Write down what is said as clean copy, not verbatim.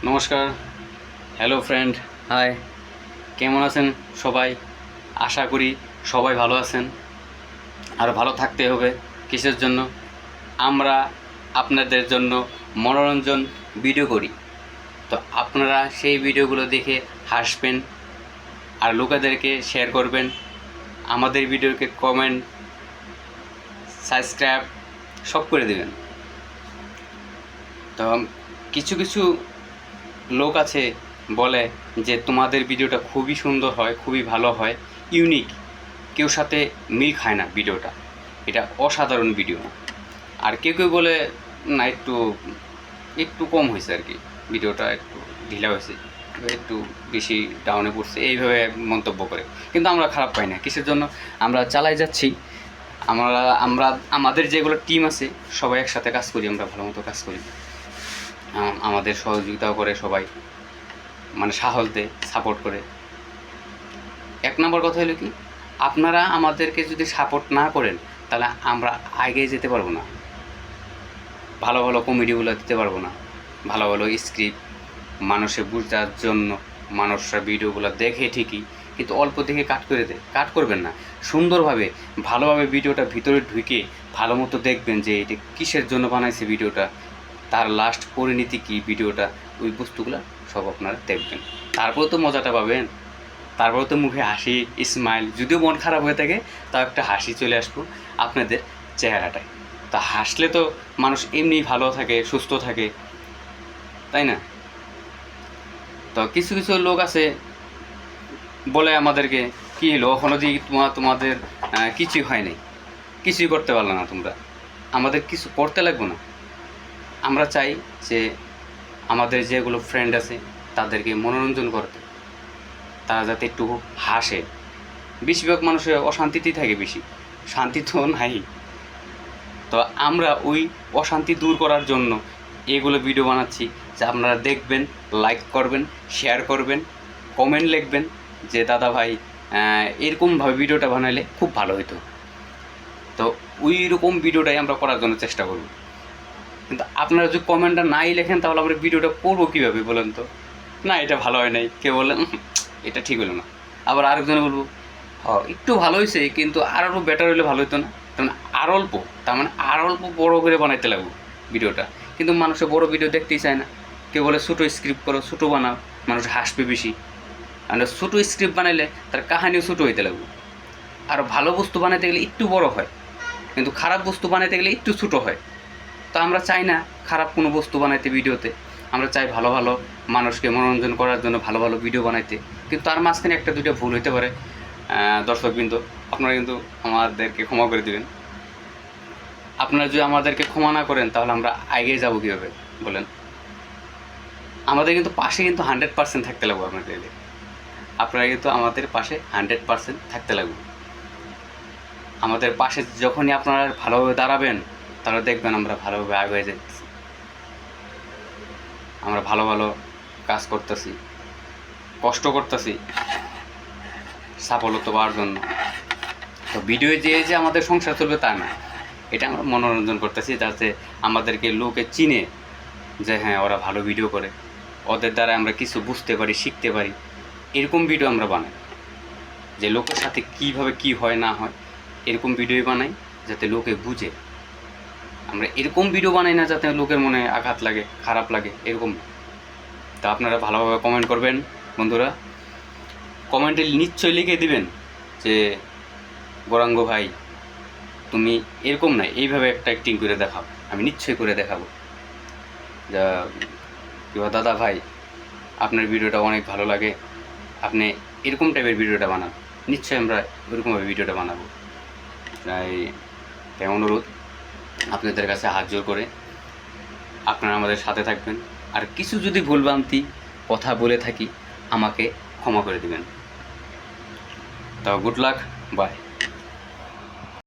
নমস্কার, hello friend, high. কেমন আছেন সবাই? আশা করি সবাই ভালো আছেন। আর ভালো থাকতে হবে। কিসের জন্য? আমরা আপনাদের জন্য মনোরঞ্জন ভিডিও করি। তো আপনারা সেই ভিডিওগুলো দেখে হাসবেন আর লোকেদেরকে শেয়ার করবেন। আমাদের ভিডিওকে কমেন্ট, সাবস্ক্রাইব সব করে দেবেন। তো কিছু কিছু লোক আছে বলে যে তোমাদের ভিডিওটা খুবই সুন্দর হয়, খুবই ভালো হয়, ইউনিক, কেউ সাথে মিল খায় না ভিডিওটা, এটা অসাধারণ ভিডিও। আর কেউ কেউ বলে না, একটু একটু কম হয়েছে আর কি, ভিডিওটা একটু ঢিলা হয়েছে, একটু বেশি ডাউনে পড়ছে, এইভাবে মন্তব্য করে। কিন্তু আমরা খারাপ পাই না। কিসের জন্য? আমরা চালাই যাচ্ছি। আমরা আমরা আমাদের যেগুলো টিম আছে সবাই একসাথে কাজ করি, আমরা ভালো মতো কাজ করি। আমাদের সহযোগিতাও করে সবাই, মানে সাহস দেয়, সাপোর্ট করে। এক নম্বর কথা হলো কি, আপনারা আমাদেরকে যদি সাপোর্ট না করেন তাহলে আমরা এগিয়ে যেতে পারবো না, ভালো ভালো কমেডিগুলো দিতে পারবো না, ভালো ভালো স্ক্রিপ্ট মানুষে বোঝার জন্য। মানুষরা ভিডিওগুলো দেখে ঠিকই, কিন্তু অল্প দেখে কাট করে দেয়। কাট করবেন না, সুন্দরভাবে ভালোভাবে ভিডিওটা ভিতরে ঢুকে ভালো মতো দেখবেন যে এটা কিসের জন্য বানাইছে ভিডিওটা, তার লাস্ট পরিণতি কী ভিডিওটা, ওই বস্তুগুলো সব আপনারা দেখবেন। তারপর তো মজাটা পাবেন, তারপর তো মুখে হাসি, স্মাইল, যদিও মন খারাপ হয়ে থাকে তাও একটা হাসি চলে আসবো আপনাদের চেহারাটায়। তা হাসলে তো মানুষ এমনি ভালো থাকে, সুস্থ থাকে, তাই না? তো কিছু কিছু লোক আছে বলে আমাদেরকে, কী হলো ওখানে দিয়ে তোমাদের কিছুই হয় নাই, কিছুই করতে পারলো না তোমরা। আমাদের কিছু করতে লাগবে না। আমরা চাই যে আমাদের যেগুলো ফ্রেন্ড আছে তাদেরকে মনোরঞ্জন করতে, তারা যাতে একটু হাসে। বেশিরভাগ মানুষের অশান্তিতেই থাকে বেশি, শান্তি তো নাই। তো আমরা ওই অশান্তি দূর করার জন্য এগুলো ভিডিও বানাচ্ছি, যে আপনারা দেখবেন, লাইক করবেন, শেয়ার করবেন, কমেন্ট লিখবেন যে দাদা ভাই এরকমভাবে ভিডিওটা বানাইলে খুব ভালো হতো। তো ওই রকম ভিডিওটাই আমরা করার জন্য চেষ্টা করব। কিন্তু আপনারা যদি কমেন্টটা নাই লেখেন তাহলে আমরা ভিডিওটা করবো কীভাবে বলেন তো? না, এটা ভালো হয় নাই, কেউ বললেন এটা ঠিক হলো না, আবার আরেকজনে বলবো একটু ভালো হয়েছে কিন্তু আরও বেটার হলে ভালো হতো না। তার মানে আর অল্প বড় করে বানাইতে লাগবো ভিডিওটা। কিন্তু মানুষে বড় ভিডিও দেখতেই চায় না, কেউ বলে ছোটো স্ক্রিপ্ট করো, ছোটো বানাও, মানুষ হাসবে বেশি। আর ছোটো স্ক্রিপ্ট বানাইলে তার কাহানিও ছোটো হইতে লাগবে। আর ভালো বস্তু বানাইতে গেলে একটু বড় হয়, কিন্তু খারাপ বস্তু বানাইতে গেলে একটু ছোটো হয়। তো আমরা চাই না খারাপ কোনো বস্তু বানাইতে ভিডিওতে, আমরা চাই ভালো ভালো মানুষকে মনোরঞ্জন করার জন্য ভালো ভালো ভিডিও বানাইতে। কিন্তু তার মাঝখানে একটা দুটো ভুল হইতে পারে। দর্শকবৃন্দ, আপনারা কিন্তু আমাদেরকে ক্ষমা করে দেবেন। আপনারা যদি আমাদেরকে ক্ষমা না করেন তাহলে আমরা এগিয়ে যাবো কীভাবে বলেন? আমাদের কিন্তু পাশে কিন্তু 100% থাকতে লাগবে আপনাদের। আপনারা কিন্তু আমাদের পাশে 100% থাকতে লাগবে। আমাদের পাশে যখনই আপনারা ভালোভাবে দাঁড়াবেন তাহলে দেখবেন আমরা ভালোভাবে আগে যাচ্ছি, আমরা ভালো ভালো কাজ করতেছি, কষ্ট করতেছি সাফল্য পাওয়ার জন্য। তো ভিডিও যে আমাদের সংসার চলবে তা না, এটা আমরা মনোরঞ্জন করতেছি যাতে আমাদেরকে লোকে চিনে যে হ্যাঁ ওরা ভালো ভিডিও করে, ওদের দ্বারা আমরা কিছু বুঝতে পারি, শিখতে পারি। এরকম ভিডিও আমরা বানাই, যে লোকের সাথে কীভাবে কী হয় না হয় এরকম ভিডিওই বানাই, যাতে লোকে বুঝে। আমরা এরকম ভিডিও বানাই না যাতে লোকের মনে আঘাত লাগে, খারাপ লাগে, এরকম। তা আপনারা ভালোভাবে কমেন্ট করবেন বন্ধুরা, কমেন্টে নিশ্চয়ই লিখে দিবেন যে গৌরাঙ্গ ভাই তুমি এরকম না, এইভাবে একটা অ্যাক্টিং করে দেখাও, আমি নিশ্চয়ই করে দেখাবো। যা কিংবা দাদা ভাই আপনার ভিডিওটা অনেক ভালো লাগে, আপনি এরকম টাইপের ভিডিওটা বানান, নিশ্চয়ই আমরা ওরকমভাবে ভিডিওটা বানাবো। তাই অনুরোধ আপনাদের কাছে হাত জোর করে আপনারা আমাদের সাথে থাকবেন। আর কিছু যদি ভুলভ্রান্তি কথা বলে থাকি আমাকে ক্ষমা করে দিবেন। তো গুড লাক, বাই।